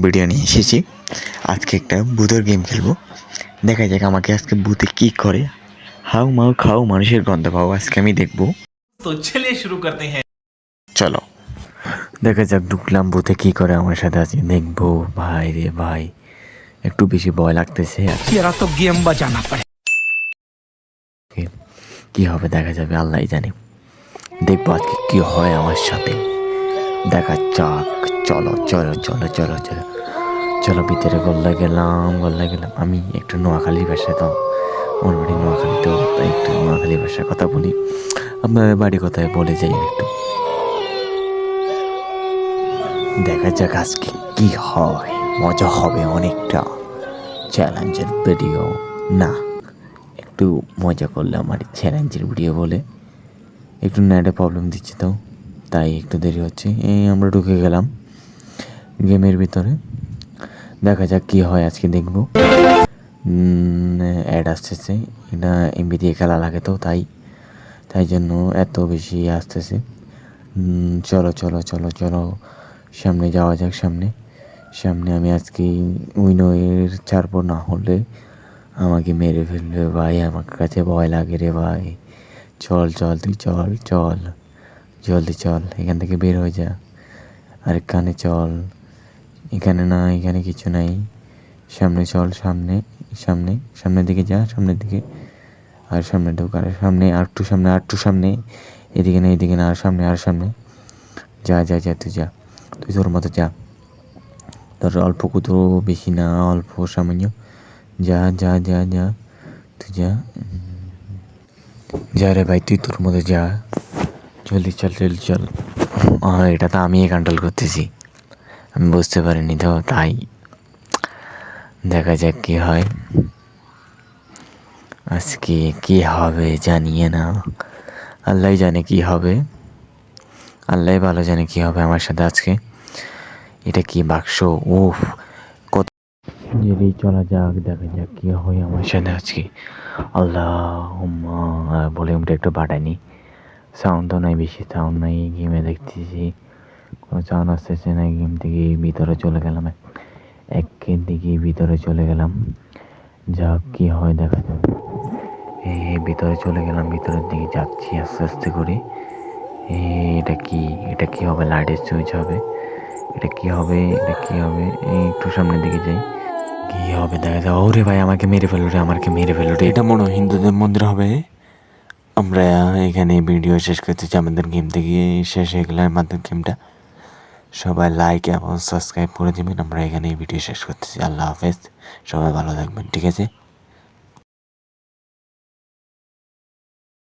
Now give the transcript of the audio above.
Video নিয়ে এসেছি। আজকে একটা ভূতের গেম খেলবো। দেখা যাক আমাকে আজকে ভূতে কি করে। হাউ মাউ খাও মানুষের গন্ধ পাও, আজকে আমি দেখবো। तो चलिए शुरू करते हैं। চলো দেখা যাক ঢুকলাম, ভূতে কি করে আমার সাথে আজকে দেখবো। ভাই রে ভাই, একটু বেশি ভয় লাগতেছে। तेरा तो गेम बजाना पड़े। কি হবে দেখা যাবে, আল্লাহ জানে। দেখবো আজকে কি হয় আমার সাথে, দেখা যাক। চলো চলো চলো চলো চলো চলো ভিতরে গল্লায় গেলাম। আমি একটু নোয়াখালীর ভাষায়, তো আমার বাড়ি নোয়াখালী, তো তাই একটু নোয়াখালী ভাষায় কথা বলি। আপনার বাড়ি কোথায় বলে যাই একটু। দেখা যাক আজকে কি হয়, মজা হবে অনেকটা। চ্যালেঞ্জের ভিডিও না, একটু মজা করলে আমার চ্যালেঞ্জের ভিডিও বলে একটু নেটে প্রবলেম দিচ্ছে, তো তাই একটু দেরি হচ্ছে। এই আমরা ঢুকে গেলাম গেমের ভিতরে। দেখা যাক কি হয় আজকে, দেখবো। অ্যাড আসতেছে, এটা এমবি দিয়ে খেলা লাগে, তো তাই জন্য এত বেশি আসতেছে। চলো চলো চলো চলো সামনে যাওয়া যাক। সামনে আমি আজকে উইনোয়ের ছাড়বো, না হলে আমাকে মেরে ফেলবে ভাই। আমার কাছে ভয় লাগে রে ভাই। চল চল তুই চল চল, জলদি চল, এখান থেকে বের হয়ে যা। আরেকখানে চল, এখানে না, এখানে কিছু নাই। সামনে চল, সামনের দিকে যা, সামনের দিকে। আর সামনে ঢুক, আর সামনে, আর একটু সামনে। এদিকে না, আর সামনে। যা তুই তোর মতো যা। তোর অল্প কোথাও বেশি না, অল্প সামান্য। যা তুই যা রে ভাই, তুই তোর মতো যা। জলদি চল। এটা তো আমি কন্ট্রোল করতেছি, আমি বুঝতে পারিনি, তো তাই দেখা যাক কি হয় আজকে। কি হবে জানিয়ে না, আল্লাহ জানে কি হবে, আল্লাহ ভালো জানে কি হবে আমার সাথে আজকে। এটা কি বাক্স? উফ, কত যদি চলা যাক, দেখা যাক কি হয় আমার সাথে আজকে। আল্লাহ ভলিউমটা একটু বাড়ায়নি, সাউন্ড তো নাই, বেশি সাউন্ড নাই। গেমে দেখতেছি কোনো সাউন্ড আসতেছে না। গেম থেকে ভিতরে চলে গেলাম, একের দিকে ভিতরে চলে গেলাম। যাক কি হয় দেখা যাবে। ভিতরে চলে গেলাম, ভিতরের দিকে যাচ্ছি আস্তে আস্তে করে। এটা কি হবে? লাইটের সুইচ হবে। এটা কি হবে? একটু সামনের দিকে যাই, কি হবে দেখা যাবে। ওরে ভাই, আমাকে মেরে ফেলো রে। এটা মনে হয় হিন্দুদের মন্দির হবে। আমরা এখানে ভিডিও শেষ করতেছি, আমাদের গেম থেকে শেষ হয়ে গেল আমাদের গেমটা। সবাই লাইক এবং সাবস্ক্রাইব করে দিবেন। আমরা এখানে ভিডিও শেষ করতেছি। আল্লাহ হাফেজ, সবাই ভালো থাকবেন, ঠিক আছে।